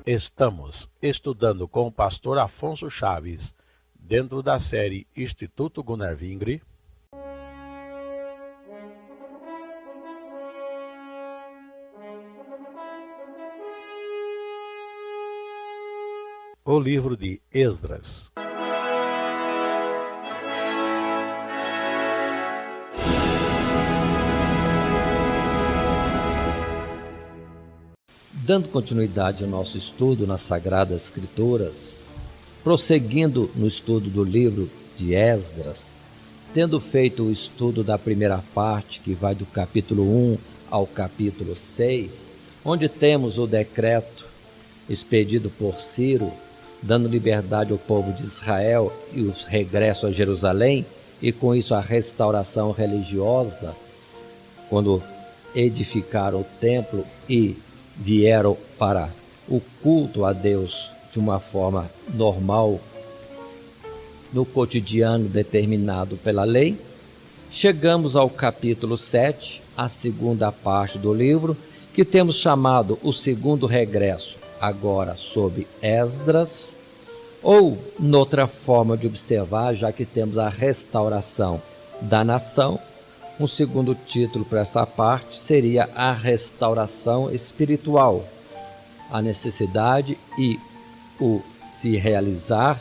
Estamos estudando com o pastor Afonso Chaves, dentro da série Instituto Gunnar Vingre, o livro de Esdras. Dando continuidade ao nosso estudo nas Sagradas Escrituras, prosseguindo no estudo do livro de Esdras, tendo feito o estudo da primeira parte, que vai do capítulo 1 ao capítulo 6, onde temos o decreto expedido por Ciro, dando liberdade ao povo de Israel e o regresso a Jerusalém, e com isso a restauração religiosa, quando edificaram o templo e vieram para o culto a Deus de uma forma normal, no cotidiano determinado pela lei. Chegamos ao capítulo 7, a segunda parte do livro, que temos chamado o segundo regresso, agora sob Esdras, ou, noutra forma de observar, já que temos a restauração da nação, um segundo título para essa parte seria a restauração espiritual, a necessidade e o se realizar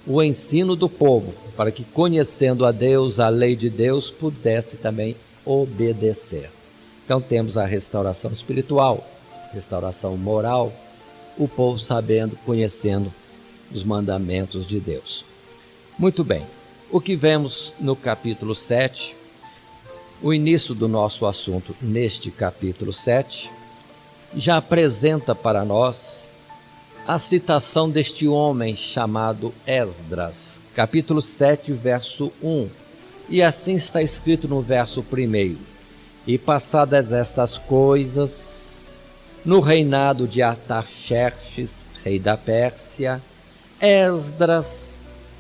o ensino do povo, para que, conhecendo a Deus, a lei de Deus, pudesse também obedecer. Então temos a restauração espiritual, restauração moral, o povo sabendo, conhecendo os mandamentos de Deus. Muito bem, o que vemos no capítulo 7, o início do nosso assunto neste capítulo 7, já apresenta para nós a citação deste homem chamado Esdras, capítulo 7, verso 1, e assim está escrito no verso 1: E passadas estas coisas, no reinado de Artaxerxes, rei da Pérsia, Esdras,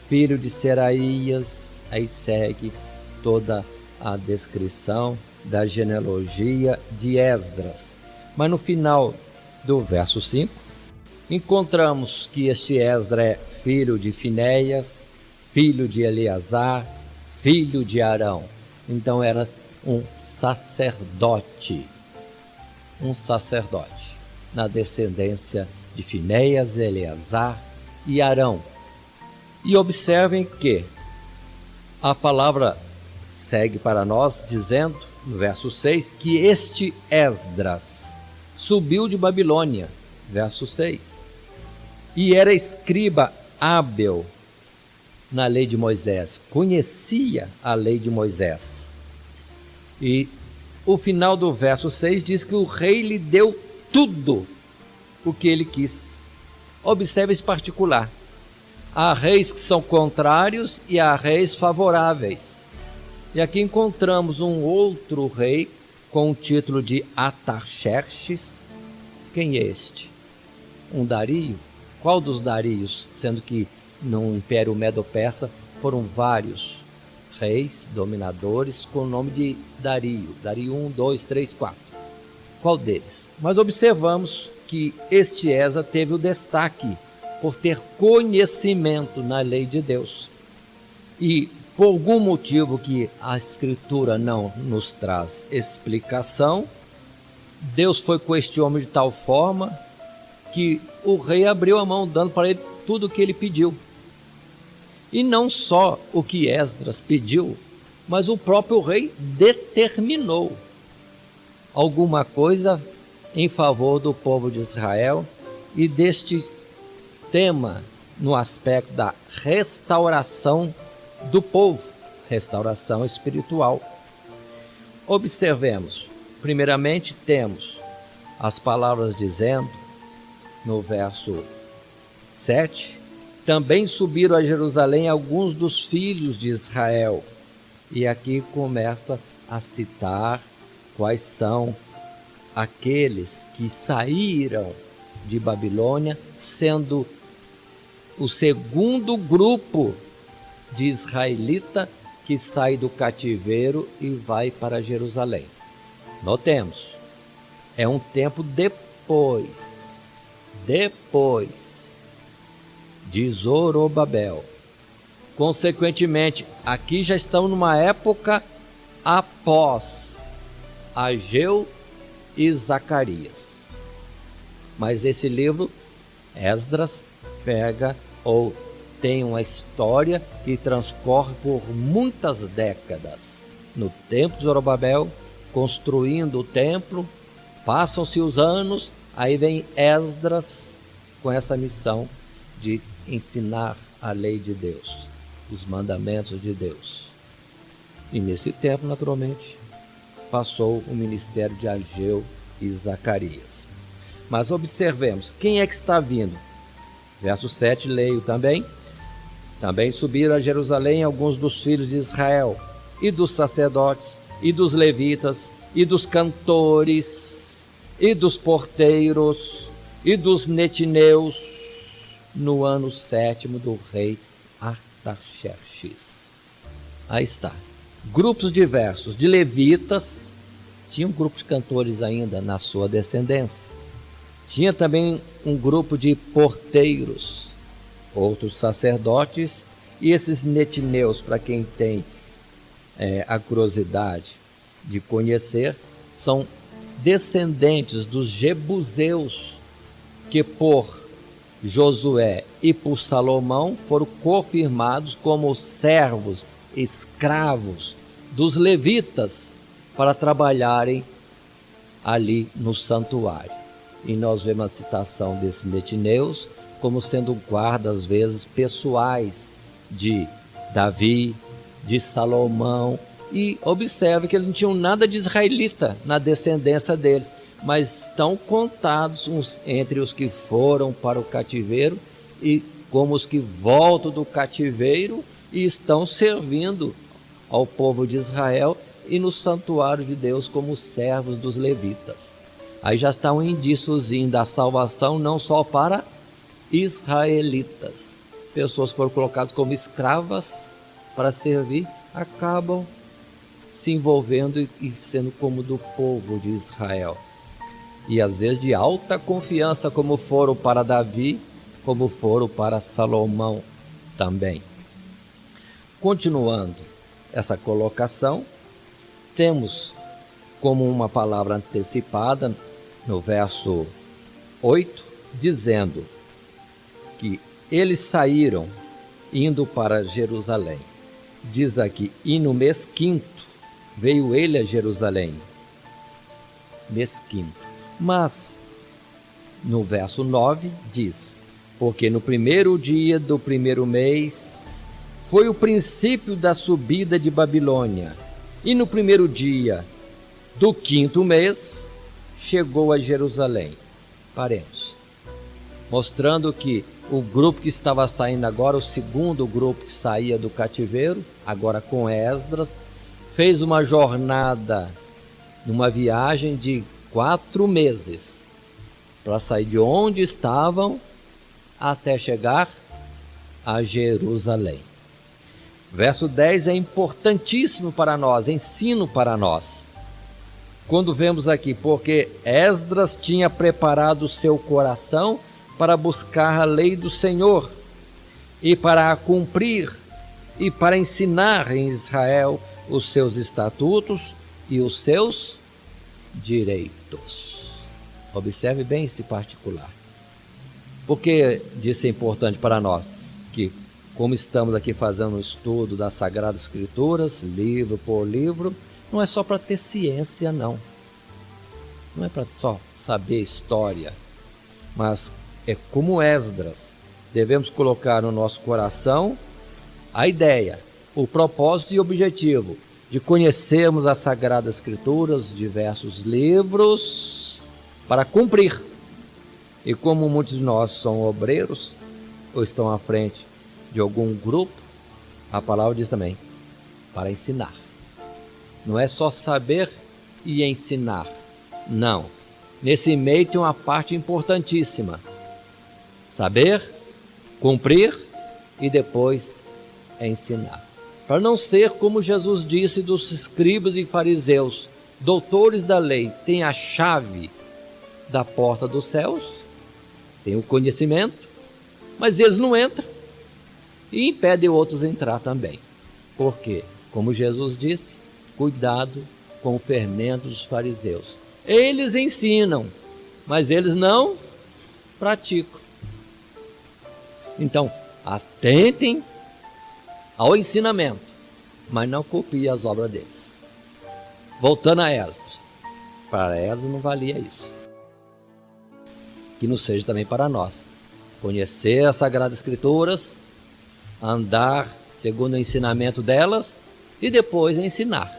filho de Seraías, aí segue toda a descrição da genealogia de Esdras. Mas no final do verso 5, encontramos que este Esdras é filho de Finéias, filho de Eleazar, filho de Arão. Então era um sacerdote na descendência de Finéias, Eleazar e Arão. E observem que a palavra segue para nós dizendo, no verso 6, que este Esdras subiu de Babilônia, verso 6, e era escriba hábil na lei de Moisés, conhecia a lei de Moisés. E o final do verso 6 diz que o rei lhe deu tudo o que ele quis. Observe esse particular. Há reis que são contrários e há reis favoráveis. E aqui encontramos um outro rei com o título de Artaxerxes. Quem é este? Um Dario? Qual dos Darios? Sendo que no Império Medo-Persa foram vários reis, dominadores, com o nome de Dario. Dario 1, 2, 3, 4. Qual deles? Mas observamos que este Esdras teve o destaque por ter conhecimento na lei de Deus. E por algum motivo que a Escritura não nos traz explicação, Deus foi com este homem de tal forma que o rei abriu a mão, dando para ele tudo o que ele pediu. E não só o que Esdras pediu, mas o próprio rei determinou alguma coisa em favor do povo de Israel e deste tema no aspecto da restauração do povo, restauração espiritual. Observemos, primeiramente temos as palavras dizendo, no verso 7, também subiram a Jerusalém alguns dos filhos de Israel. E aqui começa a citar quais são aqueles que saíram de Babilônia, sendo o segundo grupo de israelita que sai do cativeiro e vai para Jerusalém. Notemos, é um tempo depois depois de Zorobabel. Consequentemente, aqui já estamos numa época após Ageu e Zacarias. Mas esse livro, Esdras, pega ou tem uma história que transcorre por muitas décadas. No tempo de Zorobabel, construindo o templo, passam-se os anos, aí vem Esdras com essa missão de ensinar a lei de Deus, os mandamentos de Deus. E nesse tempo, naturalmente, passou o ministério de Ageu e Zacarias. Mas observemos, quem é que está vindo? Verso 7, leio também. Também subiram a Jerusalém alguns dos filhos de Israel, e dos sacerdotes, e dos levitas, e dos cantores, e dos porteiros, e dos netineus, no ano 7º do rei Artaxerxes. Aí está. Grupos diversos de levitas, tinha um grupo de cantores ainda na sua descendência. Tinha também um grupo de porteiros, outros sacerdotes, e esses netineus, para quem tem a curiosidade de conhecer, são descendentes dos jebuseus, que por Josué e por Salomão foram confirmados como servos, escravos dos levitas para trabalharem ali no santuário. E nós vemos a citação desses netineus como sendo guardas, às vezes, pessoais de Davi, de Salomão. E observe que eles não tinham nada de israelita na descendência deles, mas estão contados entre os que foram para o cativeiro e como os que voltam do cativeiro e estão servindo ao povo de Israel e no santuário de Deus como servos dos levitas. Aí já está um indíciozinho da salvação não só para israelitas. Pessoas foram colocadas como escravas para servir, acabam se envolvendo e sendo como do povo de Israel. E às vezes de alta confiança, como foram para Davi, como foram para Salomão também. Continuando essa colocação, temos como uma palavra antecipada no verso 8, dizendo que eles saíram indo para Jerusalém. Diz aqui, e no mês 5º veio ele a Jerusalém. Mês 5º. Mas, no verso 9, diz, porque no primeiro dia do primeiro mês foi o princípio da subida de Babilônia, e no primeiro dia do 5º mês chegou a Jerusalém. Paremos. Mostrando que o grupo que estava saindo agora, o segundo grupo que saía do cativeiro, agora com Esdras, fez uma jornada, numa viagem de 4 meses, para sair de onde estavam até chegar a Jerusalém. Verso 10 é importantíssimo para nós, ensino para nós. Quando vemos aqui, porque Esdras tinha preparado o seu coração para buscar a lei do Senhor e para a cumprir e para ensinar em Israel os seus estatutos e os seus direitos. Observe bem esse particular. Porque disso é importante para nós, que como estamos aqui fazendo um estudo das Sagradas Escrituras, livro por livro, não é só para ter ciência, não. Não é para só saber história, mas é como Esdras. Devemos colocar no nosso coração a ideia, o propósito e objetivo de conhecermos as Sagradas Escrituras, os diversos livros, para cumprir. E como muitos de nós são obreiros, ou estão à frente de algum grupo, a palavra diz também, para ensinar. Não é só saber e ensinar. Não. Nesse meio tem uma parte importantíssima. Saber, cumprir e depois ensinar. Para não ser como Jesus disse dos escribas e fariseus, doutores da lei, têm a chave da porta dos céus, têm o conhecimento, mas eles não entram e impedem outros a entrar também. Por quê? Como Jesus disse, cuidado com o fermento dos fariseus. Eles ensinam, mas eles não praticam. Então, atentem ao ensinamento, mas não copiem as obras deles. Voltando a Esdras. Para Esdras não valia isso. Que não seja também para nós. Conhecer as Sagradas Escrituras, andar segundo o ensinamento delas e depois ensinar.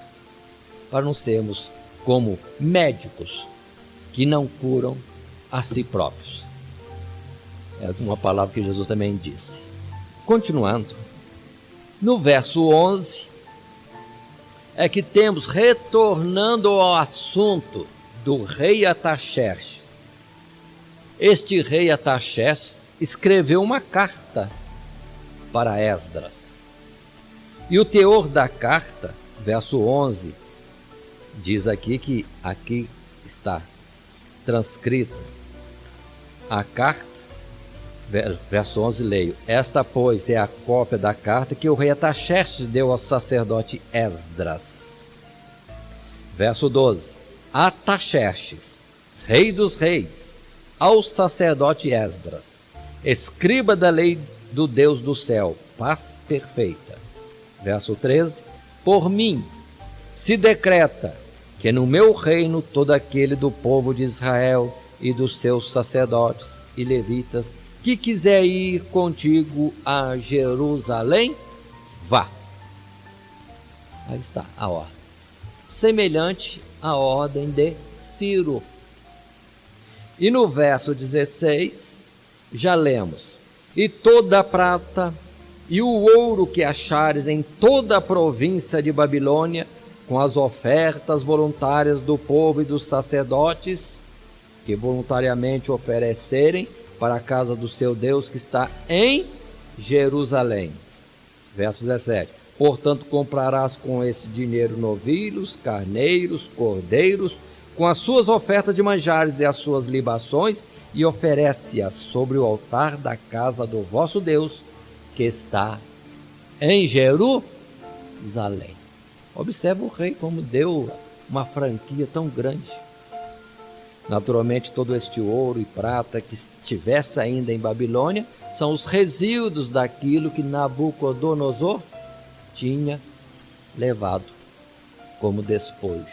Para não sermos como médicos que não curam a si próprios. É uma palavra que Jesus também disse. Continuando, no verso 11, é que temos, retornando ao assunto do rei Artaxerxes. Este rei Artaxerxes escreveu uma carta para Esdras. E o teor da carta, verso 11, diz aqui que aqui está transcrito a carta, verso 11, leio: esta, pois, é a cópia da carta que o rei Artaxerxes deu ao sacerdote Esdras. Verso 12: Artaxerxes, rei dos reis, ao sacerdote Esdras, escriba da lei do Deus do céu, paz perfeita. Verso 13: por mim se decreta que no meu reino todo aquele do povo de Israel e dos seus sacerdotes e levitas que quiser ir contigo a Jerusalém, vá. Aí está a ordem. Semelhante à ordem de Ciro. E no verso 16, já lemos: e toda a prata e o ouro que achares em toda a província de Babilônia, com as ofertas voluntárias do povo e dos sacerdotes, que voluntariamente oferecerem para a casa do seu Deus que está em Jerusalém. Verso 17: portanto comprarás com esse dinheiro novilhos, carneiros, cordeiros, com as suas ofertas de manjares e as suas libações, e oferece-as sobre o altar da casa do vosso Deus, que está em Jerusalém. Observa o rei como deu uma franquia tão grande. Naturalmente, todo este ouro e prata que estivesse ainda em Babilônia são os resíduos daquilo que Nabucodonosor tinha levado como despojo.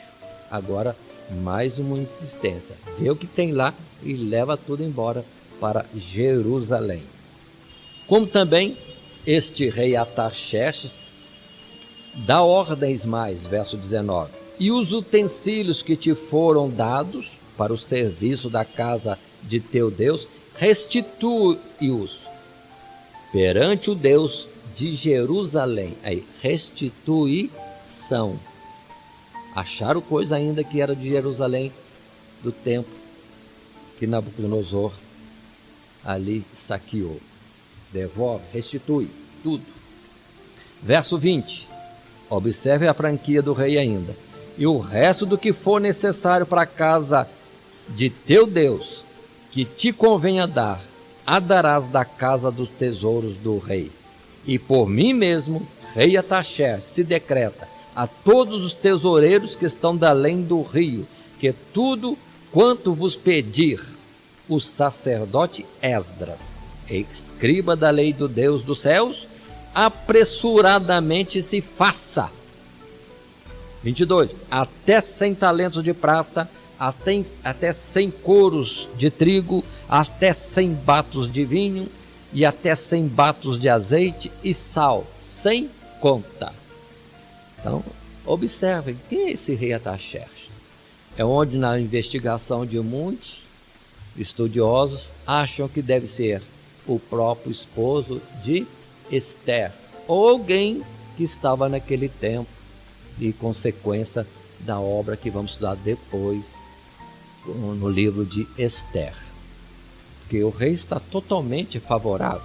Agora, mais uma insistência: vê o que tem lá e leva tudo embora para Jerusalém. Como também este rei Artaxerxes dá ordens mais, verso 19: e os utensílios que te foram dados para o serviço da casa de teu Deus, restitui-os perante o Deus de Jerusalém. Aí, restituição. Acharam coisa ainda que era de Jerusalém, do templo que Nabucodonosor ali saqueou. Devolve, restitui tudo. Verso 20. Observe a franquia do rei ainda. E o resto do que for necessário para a casa de teu Deus, que te convenha dar, a darás da casa dos tesouros do rei. E por mim mesmo, rei Artaxerxes, se decreta a todos os tesoureiros que estão da além do rio, que tudo quanto vos pedir o sacerdote Esdras, escriba da lei do Deus dos céus, apressuradamente se faça. 22. Até 100 talentos de prata, até 100 coros de trigo, até 100 batos de vinho e até 100 batos de azeite e sal, sem conta. Então, observem, quem é esse rei Artaxerxes? É onde, na investigação de muitos estudiosos, acham que deve ser o próprio esposo de Esther, ou alguém que estava naquele tempo, e consequência da obra que vamos estudar depois no livro de Esther. Porque o rei está totalmente favorável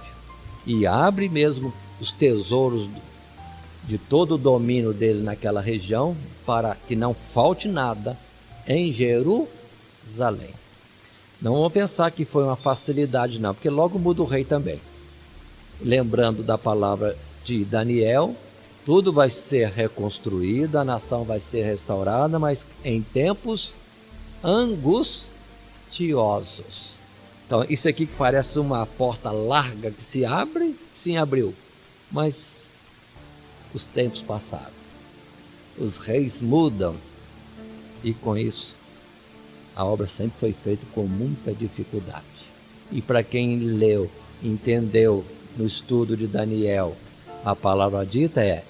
e abre mesmo os tesouros de todo o domínio dele naquela região para que não falte nada em Jerusalém. Não vamos pensar que foi uma facilidade, não, porque logo muda o rei também. Lembrando da palavra de Daniel, tudo vai ser reconstruído, a nação vai ser restaurada, mas em tempos angustiosos. Então, isso aqui que parece uma porta larga que se abre, sim, abriu, mas os tempos passaram. Os reis mudam e com isso a obra sempre foi feita com muita dificuldade. E para quem leu, entendeu no estudo de Daniel, a palavra dita é: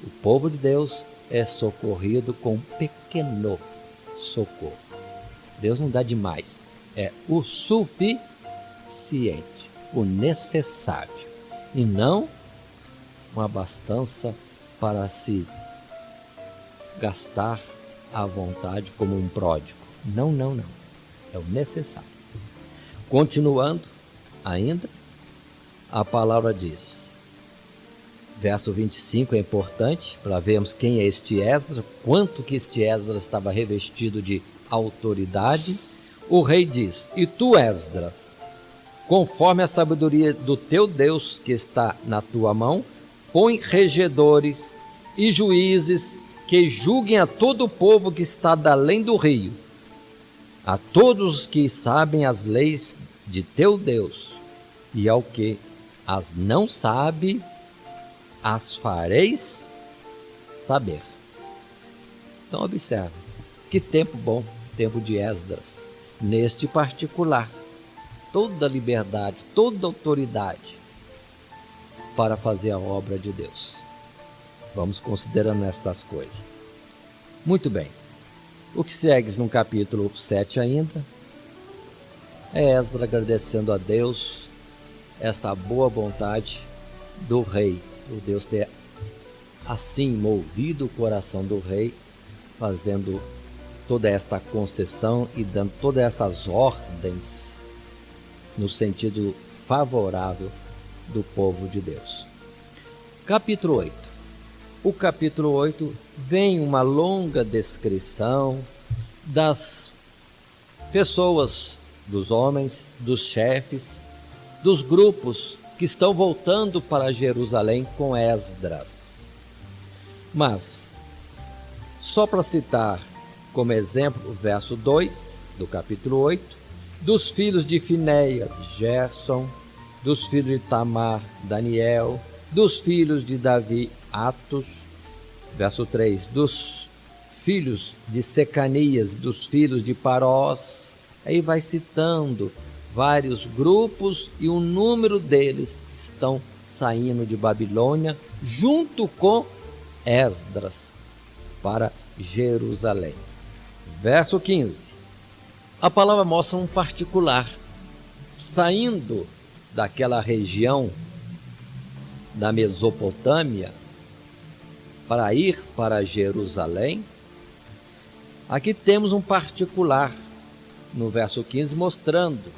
o povo de Deus é socorrido com pequeno socorro. Deus não dá demais, é o suficiente, o necessário, e não uma abastança para se gastar à vontade como um pródigo. Não, não, não. É o necessário. Continuando ainda, a palavra diz, verso 25 é importante para vermos quem é este Esdras, quanto que este Esdras estava revestido de autoridade. O rei diz: e tu, Esdras, conforme a sabedoria do teu Deus que está na tua mão, põe regedores e juízes que julguem a todo o povo que está da além do rio, a todos os que sabem as leis de teu Deus, e ao que as não sabe, as fareis saber. Então observe, que tempo bom, tempo de Esdras, neste particular, toda liberdade, toda autoridade para fazer a obra de Deus. Vamos considerando estas coisas. Muito bem. O que segue no capítulo 7 ainda é Esdras agradecendo a Deus esta boa vontade do rei, o Deus ter assim movido o coração do rei, fazendo toda esta concessão e dando todas essas ordens no sentido favorável do povo de Deus. Capítulo 8. O capítulo 8 vem uma longa descrição das pessoas, dos homens, dos chefes, dos grupos que estão voltando para Jerusalém com Esdras. Mas, só para citar como exemplo o verso 2 do capítulo 8, dos filhos de Finéias, Gerson, dos filhos de Tamar, Daniel, dos filhos de Davi, Atos, verso 3, dos filhos de Secanias, dos filhos de Parós, aí vai citando vários grupos e o número deles estão saindo de Babilônia junto com Esdras para Jerusalém. Verso 15, a palavra mostra um particular saindo daquela região da Mesopotâmia para ir para Jerusalém. Aqui temos um particular no verso 15 mostrando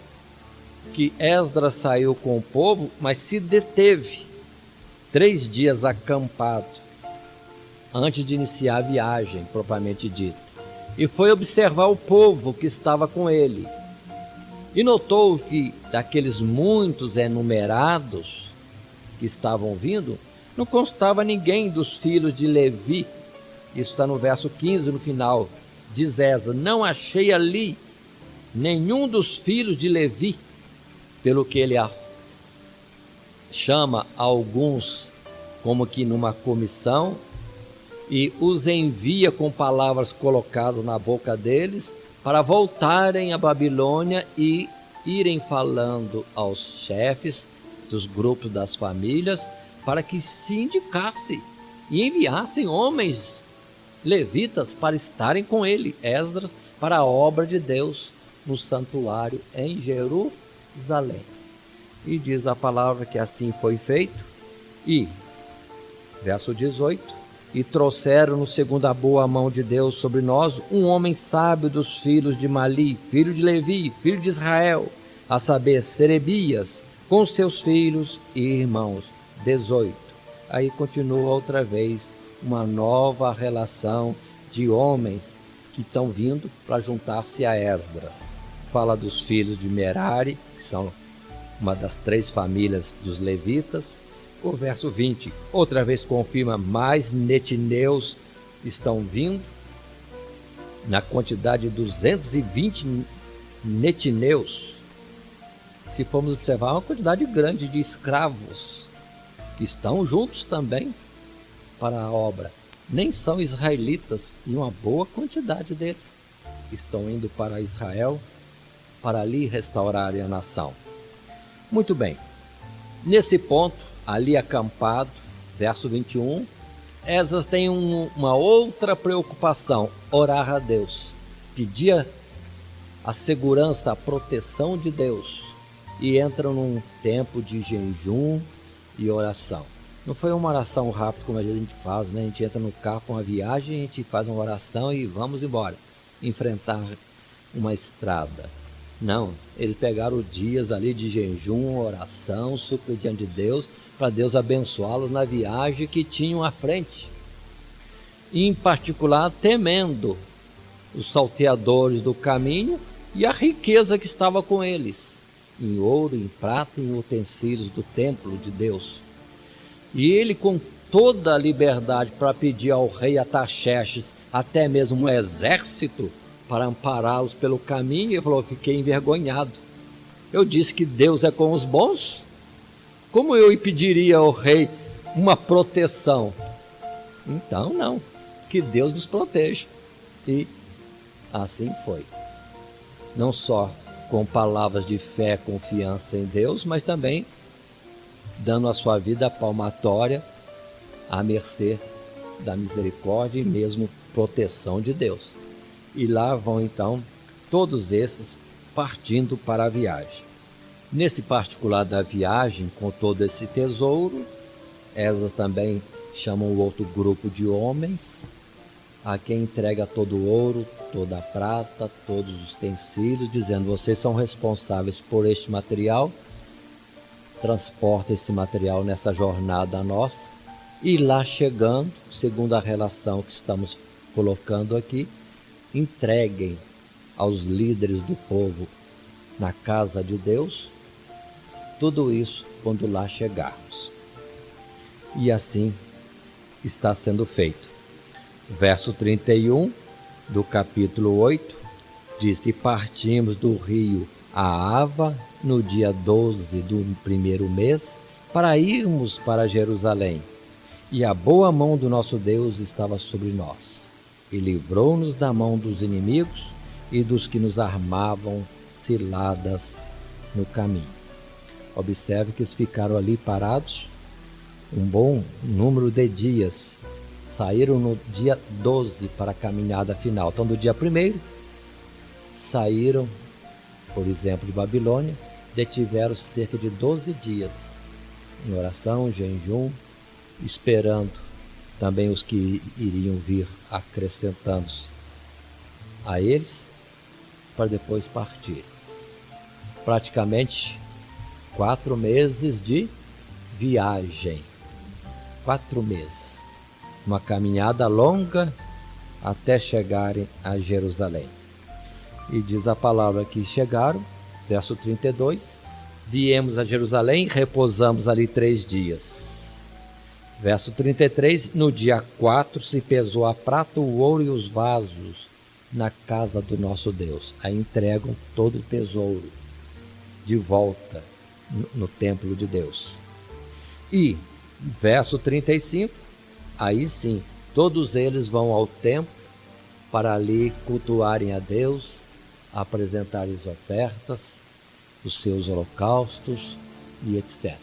que Esdras saiu com o povo, mas se deteve 3 dias acampado antes de iniciar a viagem propriamente dita, e foi observar o povo que estava com ele, e notou que daqueles muitos enumerados que estavam vindo, não constava ninguém dos filhos de Levi. Isso está no verso 15, no final. Diz Esdras: não achei ali nenhum dos filhos de Levi, pelo que ele chama alguns como que numa comissão e os envia com palavras colocadas na boca deles para voltarem à Babilônia e irem falando aos chefes dos grupos das famílias para que se indicasse e enviassem homens levitas para estarem com ele, Esdras, para a obra de Deus no santuário em Jerusalém. E diz a palavra que assim foi feito. E, verso 18, e trouxeram-no segundo a boa mão de Deus sobre nós um homem sábio dos filhos de Mali, filho de Levi, filho de Israel, a saber, Serebias, com seus filhos e irmãos. 18. Aí continua outra vez uma nova relação de homens que estão vindo para juntar-se a Esdras. fala dos filhos de Merari, que são uma das 3 famílias dos levitas. O verso 20, outra vez confirma, mais netineus estão vindo, na quantidade de 220 netineus. Se formos observar, uma quantidade grande de escravos que estão juntos também para a obra. Nem são israelitas, e uma boa quantidade deles estão indo para Israel para ali restaurarem a nação. Muito bem, nesse ponto, ali acampado, verso 21, Esdras tem uma outra preocupação: orar a Deus, pedir a segurança, a proteção de Deus, e entra num tempo de jejum e oração. Não foi uma oração rápida como a gente faz, né? A gente entra no carro com uma viagem, a gente faz uma oração e vamos embora, enfrentar uma estrada. Não, eles pegaram dias ali de jejum, oração, súplica diante de Deus, para Deus abençoá-los na viagem que tinham à frente. E, em particular, temendo os salteadores do caminho e a riqueza que estava com eles, em ouro, em prata, em utensílios do templo de Deus. E ele, com toda a liberdade para pedir ao rei Artaxerxes até mesmo um exército para ampará-los pelo caminho, ele falou: fiquei envergonhado. Eu disse que Deus é com os bons. Como eu pediria ao rei uma proteção? Então não, que Deus nos proteja. E assim foi. Não só com palavras de fé, confiança em Deus, mas também dando a sua vida palmatória à mercê da misericórdia e mesmo proteção de Deus. E lá vão então todos esses partindo para a viagem. Nesse particular da viagem, com todo esse tesouro, Esdras também chama um outro grupo de homens, a quem entrega todo o ouro, toda a prata, todos os utensílios, dizendo: vocês são responsáveis por este material, transporta esse material nessa jornada nossa, e lá chegando, segundo a relação que estamos colocando aqui, entreguem aos líderes do povo na casa de Deus tudo isso quando lá chegarmos. E assim está sendo feito. Verso 31 do capítulo 8 diz: e partimos do rio Ahava no dia 12 do 1º mês para irmos para Jerusalém. E a boa mão do nosso Deus estava sobre nós, e livrou-nos da mão dos inimigos e dos que nos armavam ciladas no caminho. Observe que eles ficaram ali parados um bom número de dias. Saíram no dia 12 para a caminhada final. Então, do dia 1º, saíram, por exemplo, de Babilônia, detiveram cerca de 12 dias em oração, jejum, esperando também os que iriam vir acrescentando-se a eles, para depois partir. Praticamente 4 meses de viagem. 4 meses. Uma caminhada longa até chegarem a Jerusalém. E diz a palavra que chegaram, verso 32, viemos a Jerusalém, repousamos ali 3 dias. Verso 33, no dia 4 se pesou a prata, o ouro e os vasos na casa do nosso Deus. Aí entregam todo o tesouro de volta no templo de Deus. E verso 35, aí sim, todos eles vão ao templo para ali cultuarem a Deus, apresentarem as ofertas, os seus holocaustos e etc.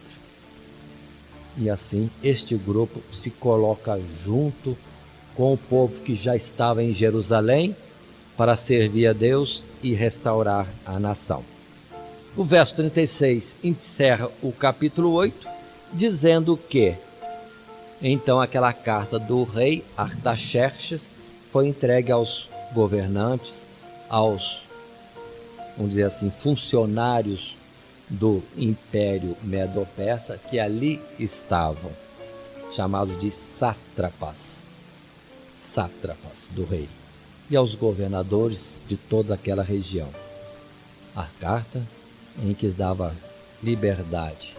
E assim este grupo se coloca junto com o povo que já estava em Jerusalém para servir a Deus e restaurar a nação. O verso 36 encerra o capítulo 8, dizendo que então aquela carta do rei Artaxerxes foi entregue aos governantes, aos, vamos dizer assim, funcionários do Império Medo-Persa, que ali estavam, chamados de sátrapas do rei, e aos governadores de toda aquela região. A carta em que dava liberdade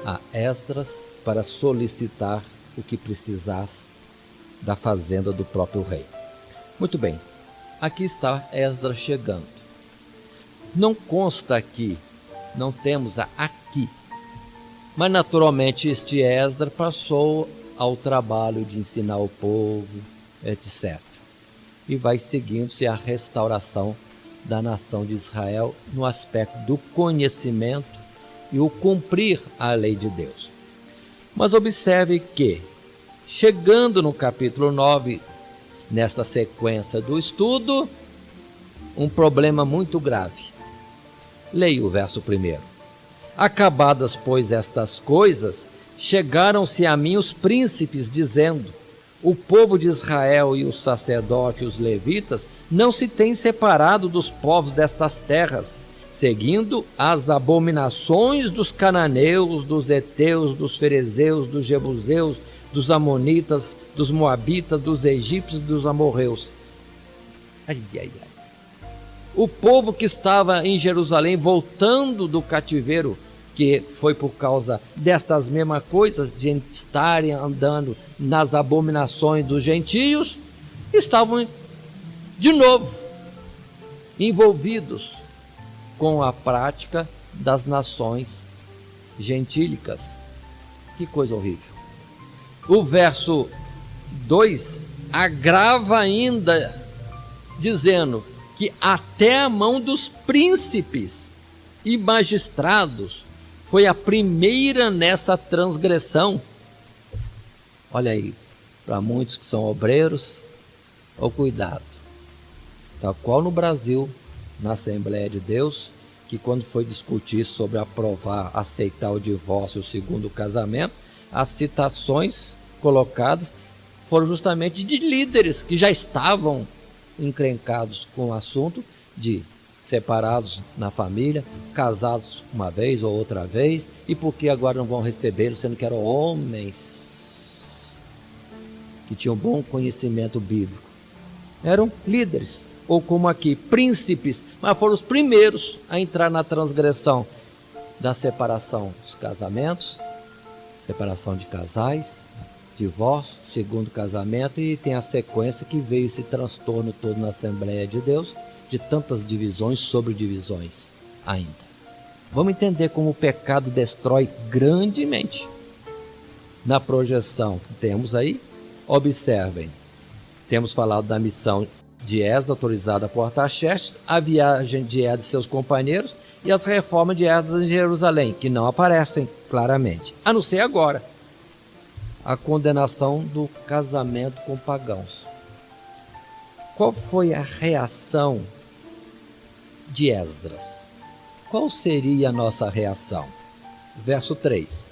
a Esdras para solicitar o que precisasse da fazenda do próprio rei. Muito bem, aqui está Esdras chegando. Não consta aqui, não temos aqui, mas naturalmente este Esdras passou ao trabalho de ensinar o povo, etc. E vai seguindo-se a restauração da nação de Israel no aspecto do conhecimento e o cumprir a lei de Deus. Mas observe que, chegando no capítulo 9, nesta sequência do estudo, um problema muito grave. Leia o verso 1. Acabadas, pois, estas coisas, chegaram-se a mim os príncipes, dizendo: o povo de Israel e os sacerdotes e os levitas não se têm separado dos povos destas terras, seguindo as abominações dos cananeus, dos heteus, dos ferezeus, dos jebuseus, dos amonitas, dos moabitas, dos egípcios e dos amorreus. Ai, ai, ai. O povo que estava em Jerusalém, voltando do cativeiro, que foi por causa destas mesmas coisas, de estarem andando nas abominações dos gentios, estavam de novo envolvidos com a prática das nações gentílicas. Que coisa horrível. O verso 2 agrava ainda, dizendo que até a mão dos príncipes e magistrados foi a primeira nessa transgressão. Olha aí, para muitos que são obreiros, o cuidado. Tal qual no Brasil, na Assembleia de Deus, que quando foi discutir sobre aprovar, aceitar o divórcio, o segundo casamento, as citações colocadas foram justamente de líderes que já estavam encrencados com o assunto de separados na família, casados uma vez ou outra vez, e porque agora não vão receber, sendo que eram homens que tinham bom conhecimento bíblico. Eram líderes, ou como aqui, príncipes, mas foram os primeiros a entrar na transgressão da separação dos casamentos, separação de casais, divórcio, segundo casamento, e tem a sequência que veio esse transtorno todo na Assembleia de Deus, de tantas divisões sobre divisões ainda. Vamos entender como o pecado destrói grandemente. Na projeção que temos aí, observem, temos falado da missão de Esdras, autorizada por Artaxerxes, a viagem de Esdras e seus companheiros e as reformas de Esdras em Jerusalém, que não aparecem claramente, a não ser agora, a condenação do casamento com pagãos. Qual foi a reação de Esdras? Qual seria a nossa reação? Verso 3.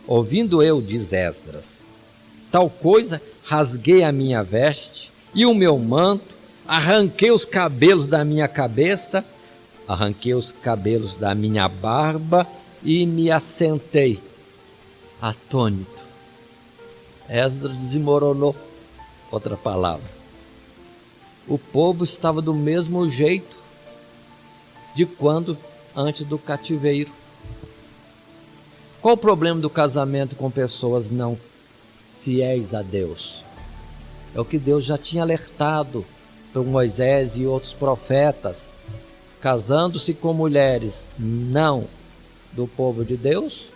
Ouvindo eu, diz Esdras, tal coisa, rasguei a minha veste e o meu manto, arranquei os cabelos da minha cabeça, arranquei os cabelos da minha barba e me assentei, atônito. Esdras desmoronou, outra palavra. O povo estava do mesmo jeito de quando antes do cativeiro. Qual o problema do casamento com pessoas não fiéis a Deus? É o que Deus já tinha alertado por Moisés e outros profetas. Casando-se com mulheres não do povo de Deus,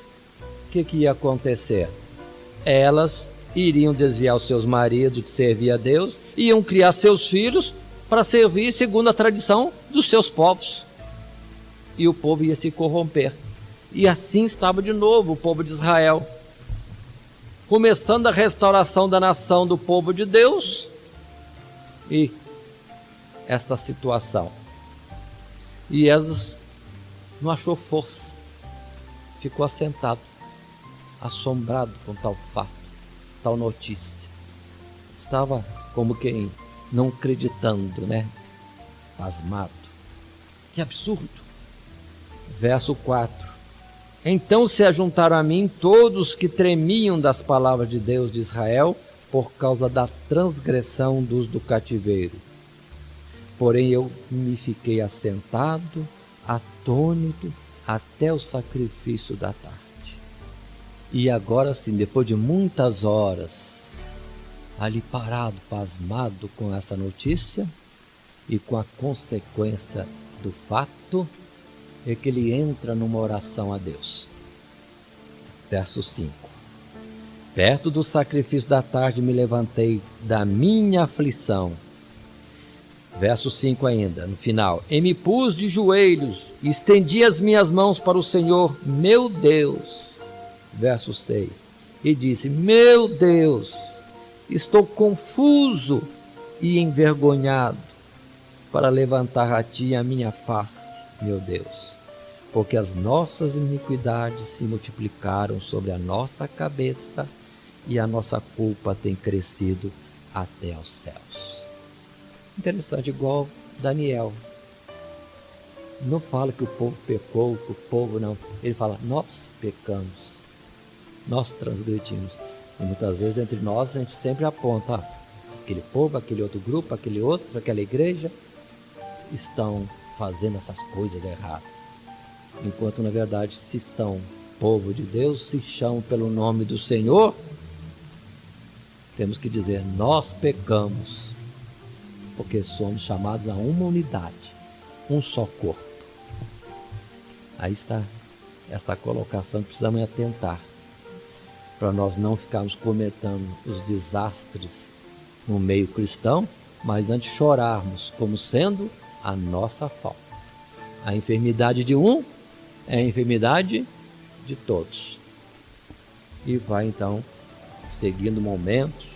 o que ia acontecer? Elas iriam desviar os seus maridos de servir a Deus, iam criar seus filhos para servir segundo a tradição dos seus povos. E o povo ia se corromper. E assim estava de novo o povo de Israel, começando a restauração da nação do povo de Deus, e esta situação. E Esdras não achou força, ficou assentado, assombrado com tal fato, tal notícia. Estava como quem não acreditando, pasmado. Que absurdo. Verso 4. Então se ajuntaram a mim todos que tremiam das palavras de Deus de Israel por causa da transgressão dos do cativeiro. porém eu me fiquei assentado, atônito, até o sacrifício da tarde. E agora sim, depois de muitas horas, ali parado, pasmado com essa notícia e com a consequência do fato, é que ele entra numa oração a Deus. Verso 5. Perto do sacrifício da tarde me levantei da minha aflição. Verso 5 ainda, no final. E me pus de joelhos, e estendi as minhas mãos para o Senhor, meu Deus. Verso 6. E disse, meu Deus, estou confuso e envergonhado para levantar a ti a minha face, meu Deus, porque as nossas iniquidades se multiplicaram sobre a nossa cabeça e a nossa culpa tem crescido até aos céus. Interessante, igual Daniel. Não fala que o povo pecou, que o povo não. Ele fala, nós pecamos, nós transgredimos. E muitas vezes entre nós a gente sempre aponta, aquele povo, aquele outro grupo, aquele outro, aquela igreja, estão fazendo essas coisas erradas. Enquanto na verdade, se são povo de Deus, se chamam pelo nome do Senhor, temos que dizer, nós pecamos, porque somos chamados a uma unidade, um só corpo. Aí está esta colocação que precisamos atentar, para nós não ficarmos cometendo os desastres no meio cristão, mas antes chorarmos como sendo a nossa falta. A enfermidade de um é a enfermidade de todos. E vai então seguindo momentos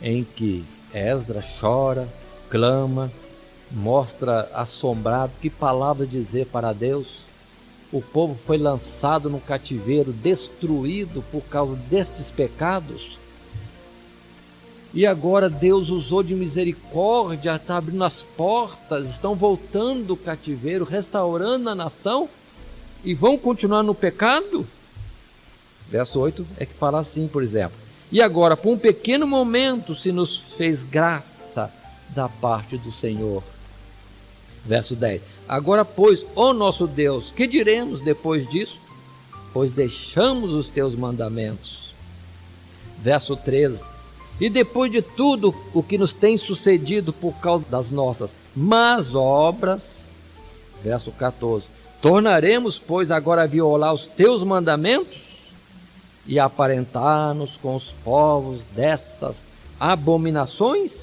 em que Esdras chora, clama, mostra assombrado que palavra dizer para Deus. O povo foi lançado no cativeiro, destruído por causa destes pecados. E agora Deus usou de misericórdia, está abrindo as portas, estão voltando do cativeiro, restaurando a nação e vão continuar no pecado? Verso 8 é que fala assim, por exemplo. E agora, por um pequeno momento, se nos fez graça da parte do Senhor. Verso 10. Agora, pois, ó nosso Deus, que diremos depois disso? Pois deixamos os teus mandamentos. Verso 13. E depois de tudo o que nos tem sucedido por causa das nossas más obras, verso 14, tornaremos, pois, agora a violar os teus mandamentos e aparentar-nos com os povos destas abominações?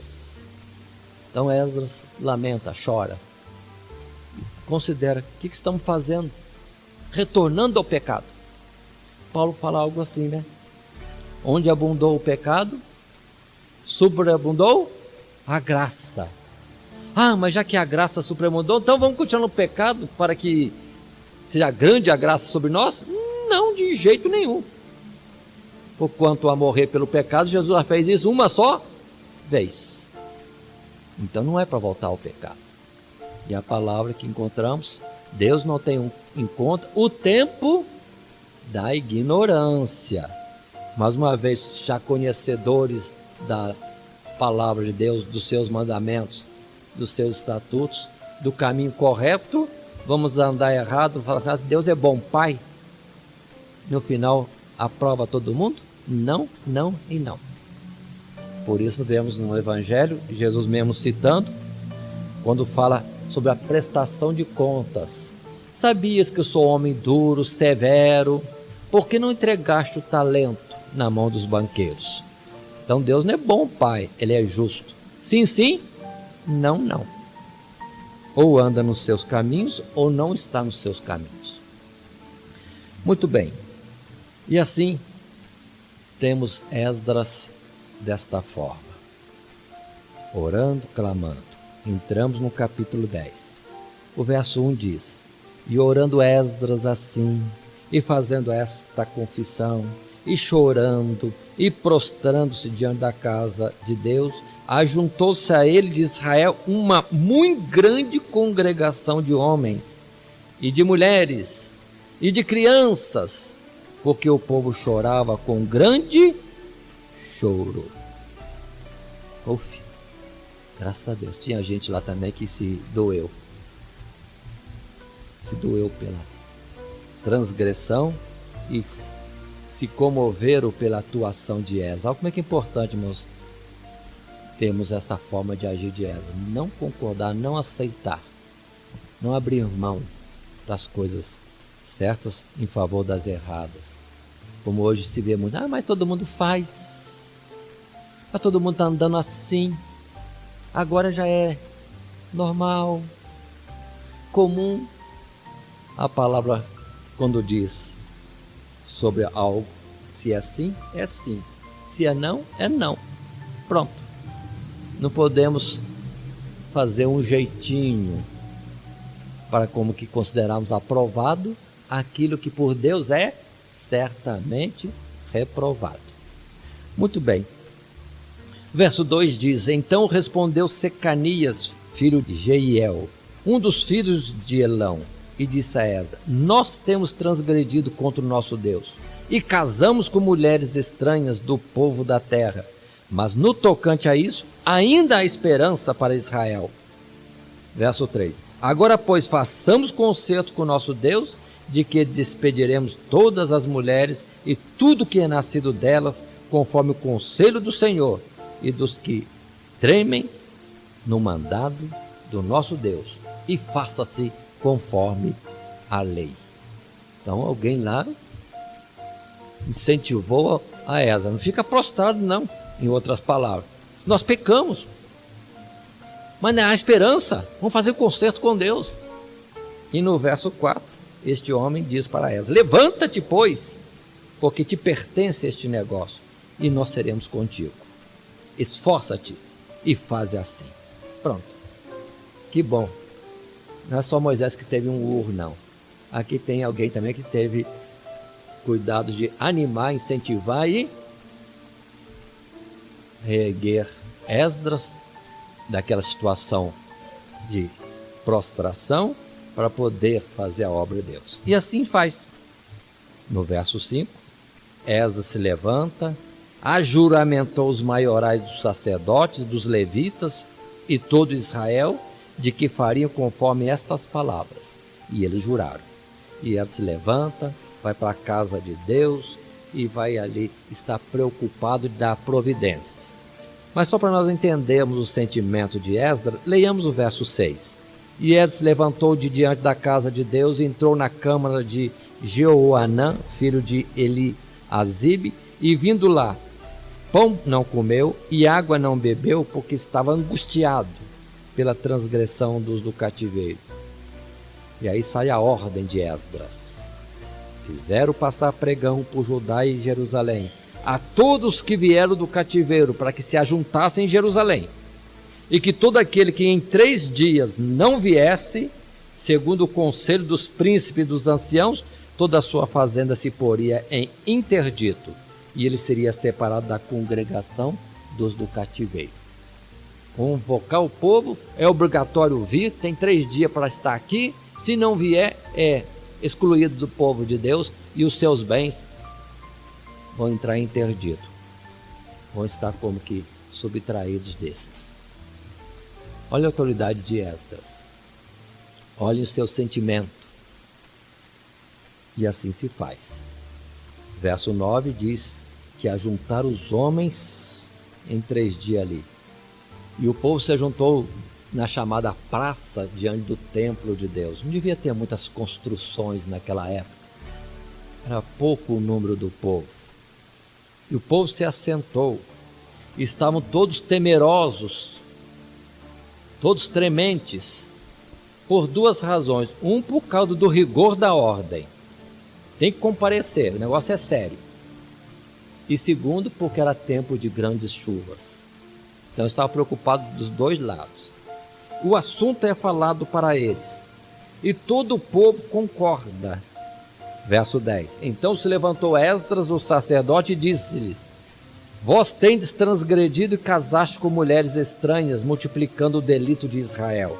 Então Esdras lamenta, chora, considera, o que estamos fazendo? Retornando ao pecado. Paulo fala algo assim, né? Onde abundou o pecado, superabundou a graça. Ah, mas já que a graça superabundou, então vamos continuar no pecado para que seja grande a graça sobre nós? Não, de jeito nenhum. Porquanto a morrer pelo pecado, Jesus já fez isso uma só vez. Então não é para voltar ao pecado. E a palavra que encontramos, Deus não tem em conta o tempo da ignorância. Mais uma vez, já conhecedores da palavra de Deus, dos seus mandamentos, dos seus estatutos, do caminho correto, vamos andar errado, falar assim, Deus é bom pai, no final aprova todo mundo? Não, não e não. Por isso vemos no Evangelho, Jesus mesmo citando, quando fala sobre a prestação de contas. Sabias que eu sou homem duro, severo, por que não entregaste o talento na mão dos banqueiros? Então Deus não é bom pai, Ele é justo. Sim, sim, não, não. Ou anda nos seus caminhos, ou não está nos seus caminhos. Muito bem. E assim, temos Esdras desta forma. Orando, clamando. Entramos no capítulo 10. O verso 1 diz, e orando Esdras assim, e fazendo esta confissão, e chorando, e prostrando-se diante da casa de Deus, ajuntou-se a ele de Israel uma muito grande congregação de homens, e de mulheres, e de crianças, porque o povo chorava com grande choro. Uf, Graças a Deus. Tinha gente lá também que se doeu. Se doeu pela transgressão e se comoveram pela atuação de Esdras. Olha como é que é importante, irmãos, termos essa forma de agir de Esdras. Não concordar, não aceitar, não abrir mão das coisas certas em favor das erradas. Como hoje se vê muito, mas todo mundo faz, mas todo mundo está andando assim, agora já é normal, comum. A palavra, quando diz sobre algo, se é sim, é sim, se é não, é não, pronto. Não podemos fazer um jeitinho para como que considerarmos aprovado aquilo que por Deus é certamente reprovado. Muito bem. Verso 2 diz: Então respondeu Secanias, filho de Jeiel, um dos filhos de Elão, e disse a Esdras: Nós temos transgredido contra o nosso Deus e casamos com mulheres estranhas do povo da terra, mas no tocante a isso, ainda há esperança para Israel. Verso 3: Agora, pois, façamos concerto com o nosso Deus, de que despediremos todas as mulheres e tudo que é nascido delas, conforme o conselho do Senhor e dos que tremem no mandado do nosso Deus, e faça-se conforme a lei. Então alguém lá incentivou a Esdras: não fica prostrado não, em outras palavras. Nós pecamos, mas não há esperança, vamos fazer o concerto com Deus. E no verso 4, este homem diz para Esdras: Levanta-te, pois, porque te pertence este negócio, e nós seremos contigo. Esforça-te e faze assim. Pronto. Que bom. Não é só Moisés que teve um urro, não. Aqui tem alguém também que teve cuidado de animar, incentivar e reerguer Esdras daquela situação de prostração para poder fazer a obra de Deus. E assim faz. No verso 5, Esdras se levanta, ajuramentou os maiorais dos sacerdotes, dos levitas e todo Israel, de que fariam conforme estas palavras. E eles juraram. E Esdras se levanta, vai para a casa de Deus e vai ali estar preocupado de dar providências. Mas só para nós entendermos o sentimento de Esdras, leiamos o verso 6. E Esdras se levantou de diante da casa de Deus e entrou na câmara de Jeoanã, filho de Eliasibe, e vindo lá, pão não comeu e água não bebeu, porque estava angustiado pela transgressão dos do cativeiro. E aí sai a ordem de Esdras. Fizeram passar pregão por Judá e Jerusalém a todos que vieram do cativeiro, para que se ajuntassem em Jerusalém, e que todo aquele que em 3 dias não viesse, segundo o conselho dos príncipes e dos anciãos, toda a sua fazenda se poria em interdito, e ele seria separado da congregação dos do cativeiro. Convocar o povo, é obrigatório vir, tem 3 dias para estar aqui, se não vier, é excluído do povo de Deus, e os seus bens vão entrar em interdito, vão estar como que subtraídos desses. Olha a autoridade de Esdras, olha o seu sentimento, e assim se faz. Verso 9 diz que ajuntaram os homens em 3 dias ali, e o povo se juntou na chamada praça diante do templo de Deus. Não devia ter muitas construções naquela época, era pouco o número do povo. E o povo se assentou, estavam todos temerosos, todos trementes, por 2 razões. Um, por causa do rigor da ordem, tem que comparecer, o negócio é sério. E segundo, porque era tempo de grandes chuvas. Então estava preocupado dos 2 lados. O assunto é falado para eles, e todo o povo concorda. Verso 10. Então se levantou Esdras, o sacerdote, e disse-lhes: Vós tendes transgredido e casaste com mulheres estranhas, multiplicando o delito de Israel.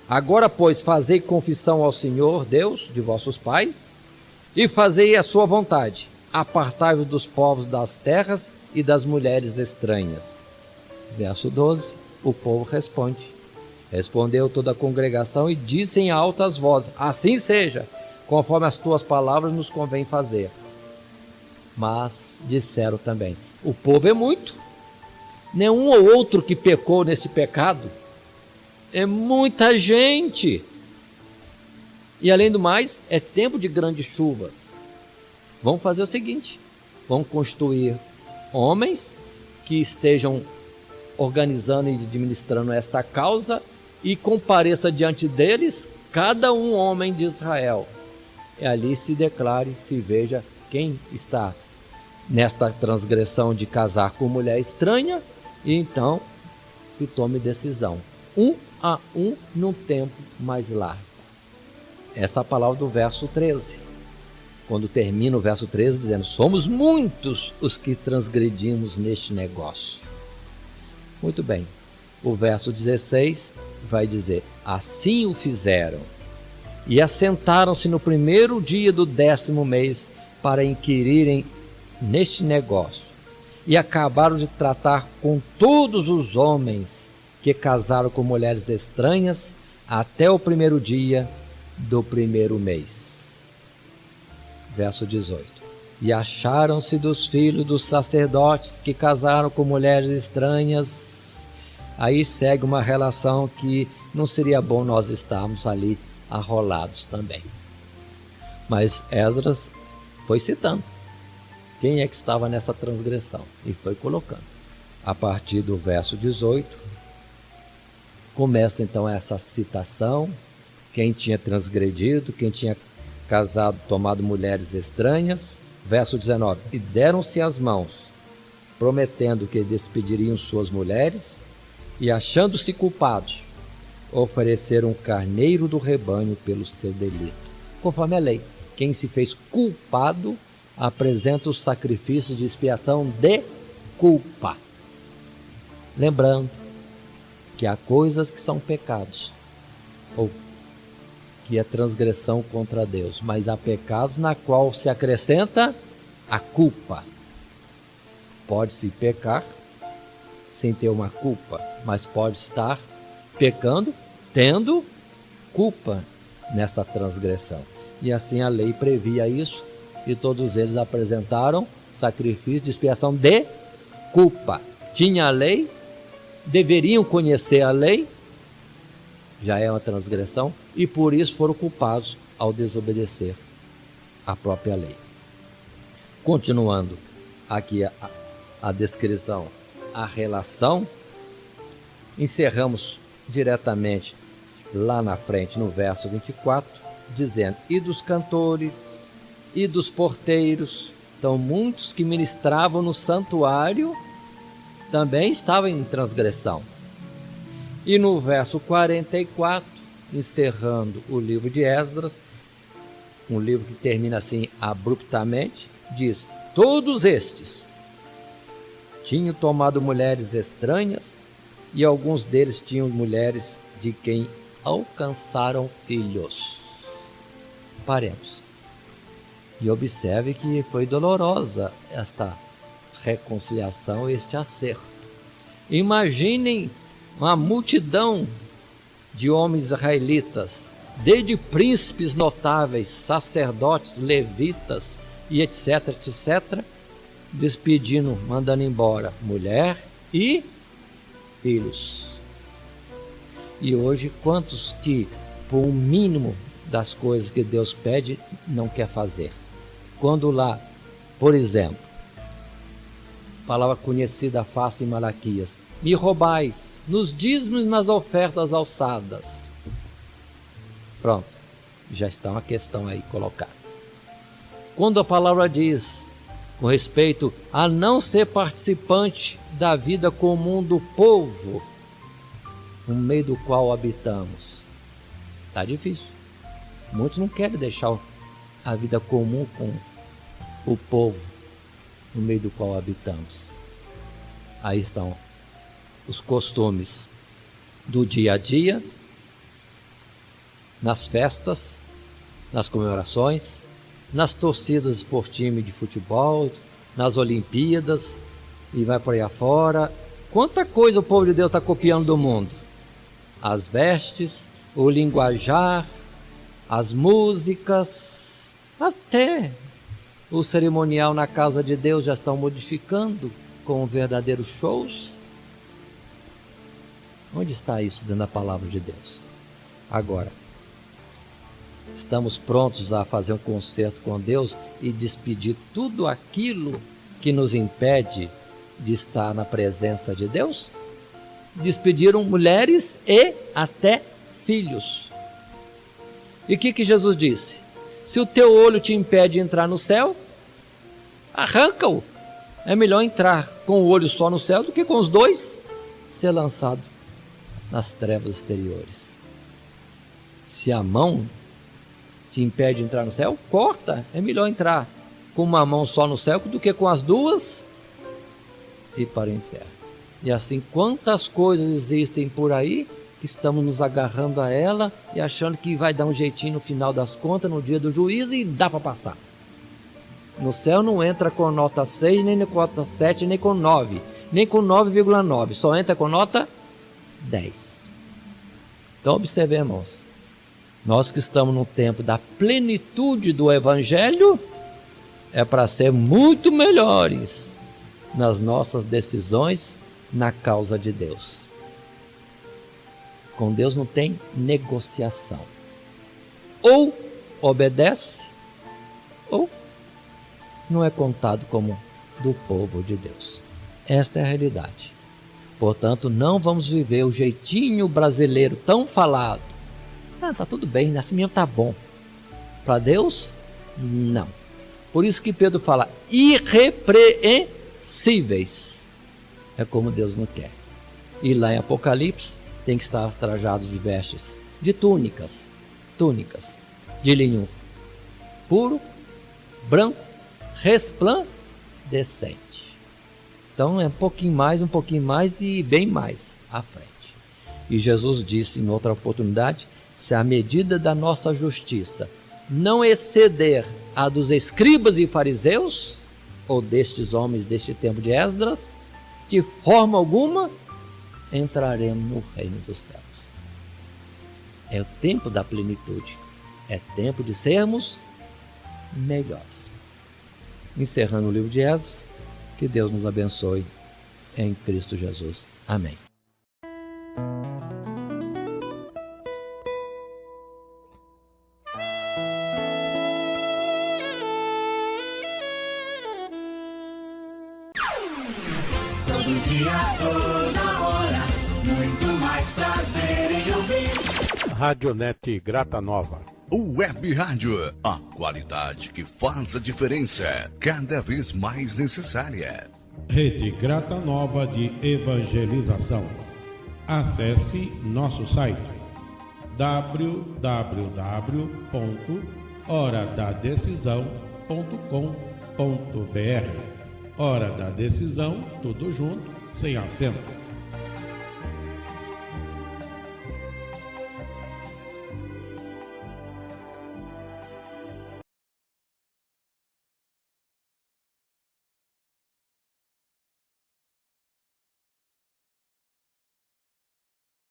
Agora, pois, fazei confissão ao Senhor, Deus de vossos pais, e fazei a sua vontade. Apartai-vos dos povos das terras e das mulheres estranhas. Verso 12. O povo responde. Respondeu toda a congregação e disse em altas vozes: assim seja, conforme as tuas palavras nos convém fazer. Mas disseram também: o povo é muito, nenhum ou outro que pecou nesse pecado, é muita gente. E além do mais, é tempo de grandes chuvas. Vamos fazer o seguinte: vamos constituir homens que estejam organizando e administrando esta causa, e compareça diante deles cada um homem de Israel. E ali se declare, se veja quem está nesta transgressão de casar com mulher estranha, e então se tome decisão, um a um, num tempo mais largo. Essa é a palavra do verso 13. Quando termina o verso 13 dizendo: somos muitos os que transgredimos neste negócio. Muito bem. O verso 16 vai dizer: assim o fizeram, e assentaram-se no primeiro dia do 10º mês para inquirirem neste negócio, e acabaram de tratar com todos os homens que casaram com mulheres estranhas até o primeiro dia do primeiro mês. Verso 18. E acharam-se dos filhos dos sacerdotes que casaram com mulheres estranhas. Aí segue uma relação que não seria bom nós estarmos ali arrolados também. Mas Esdras foi citando quem é que estava nessa transgressão e foi colocando. A partir do verso 18, começa então essa citação: quem tinha transgredido, quem tinha casado, tomado mulheres estranhas. Verso 19: e deram-se as mãos, prometendo que despediriam suas mulheres, e achando-se culpados, ofereceram um carneiro do rebanho pelo seu delito. Conforme a lei, quem se fez culpado apresenta o sacrifício de expiação de culpa. Lembrando que há coisas que são pecados, ou que é transgressão contra Deus, mas há pecados na qual se acrescenta a culpa. Pode-se pecar sem ter uma culpa, mas pode estar pecando, tendo culpa nessa transgressão. E assim a lei previa isso, e todos eles apresentaram sacrifício de expiação de culpa. Tinha a lei, deveriam conhecer a lei, já é uma transgressão, e por isso foram culpados ao desobedecer a própria lei. Continuando aqui a descrição, a relação, encerramos diretamente lá na frente no verso 24, dizendo: e dos cantores e dos porteiros, então muitos que ministravam no santuário também estavam em transgressão. E no verso 44, encerrando o livro de Esdras, um livro que termina assim abruptamente, diz: todos estes tinham tomado mulheres estranhas, e alguns deles tinham mulheres de quem alcançaram filhos. Paremos. E observe que foi dolorosa esta reconciliação, este acerto. Imaginem uma multidão de homens israelitas, desde príncipes notáveis, sacerdotes, levitas e etc, etc, despedindo, mandando embora mulher e filhos. E hoje, quantos que, por um mínimo das coisas que Deus pede, não quer fazer? Quando lá, por exemplo, palavra conhecida fácil em Malaquias: me roubais nos dízimos e nas ofertas alçadas. Pronto, já está uma questão aí colocada. Quando a palavra diz com respeito a não ser participante da vida comum do povo no meio do qual habitamos, está difícil. Muitos não querem deixar a vida comum com o povo no meio do qual habitamos. Aí estão os costumes do dia a dia, nas festas, nas comemorações, nas torcidas por time de futebol, nas Olimpíadas, e vai por aí afora, Quanta coisa o povo de Deus está copiando do mundo. As vestes, o linguajar, as músicas, até o cerimonial na casa de Deus já estão modificando com verdadeiros shows. Onde está isso dentro da palavra de Deus? Agora, estamos prontos a fazer um concerto com Deus e despedir tudo aquilo que nos impede de estar na presença de Deus? Despediram mulheres e até filhos. E o que Jesus disse? Se o teu olho te impede de entrar no céu, arranca-o. É melhor entrar com o olho só no céu do que com os dois ser lançado nas trevas exteriores. Se a mão te impede de entrar no céu, corta. É melhor entrar com uma mão só no céu do que com as duas e ir para o inferno. E assim, quantas coisas existem por aí que estamos nos agarrando a ela e achando que vai dar um jeitinho no final das contas, no dia do juízo, e dá para passar. No céu não entra com nota 6, nem com nota 7, nem com 9, nem com 9,9, só entra com nota 10. Então observe, irmãos, nós que estamos no tempo da plenitude do Evangelho, é para ser muito melhores nas nossas decisões na causa de Deus. Com Deus não tem negociação. Ou obedece, ou não é contado como do povo de Deus. Esta é a realidade. Portanto, não vamos viver o jeitinho brasileiro tão falado. Tá tudo bem, assim mesmo tá bom. Para Deus, não. Por isso que Pedro fala, irrepreensíveis. É como Deus não quer. E lá em Apocalipse, tem que estar trajado de vestes, de túnicas, de linho puro, branco, resplandecente. Então é um pouquinho mais e bem mais à frente. E Jesus disse em outra oportunidade, se a medida da nossa justiça não exceder a dos escribas e fariseus, ou destes homens deste tempo de Esdras, de forma alguma entraremos no reino dos céus. É o tempo da plenitude, é tempo de sermos melhores. Encerrando o livro de Esdras, que Deus nos abençoe em Cristo Jesus. Amém. Todo dia, toda hora, muito mais prazer em ouvir. Radionet Grata Nova. Web Rádio, a qualidade que faz a diferença, cada vez mais necessária. Rede Grata Nova de Evangelização. Acesse nosso site www.horadadecisão.com.br. Hora da Decisão, tudo junto, sem acento.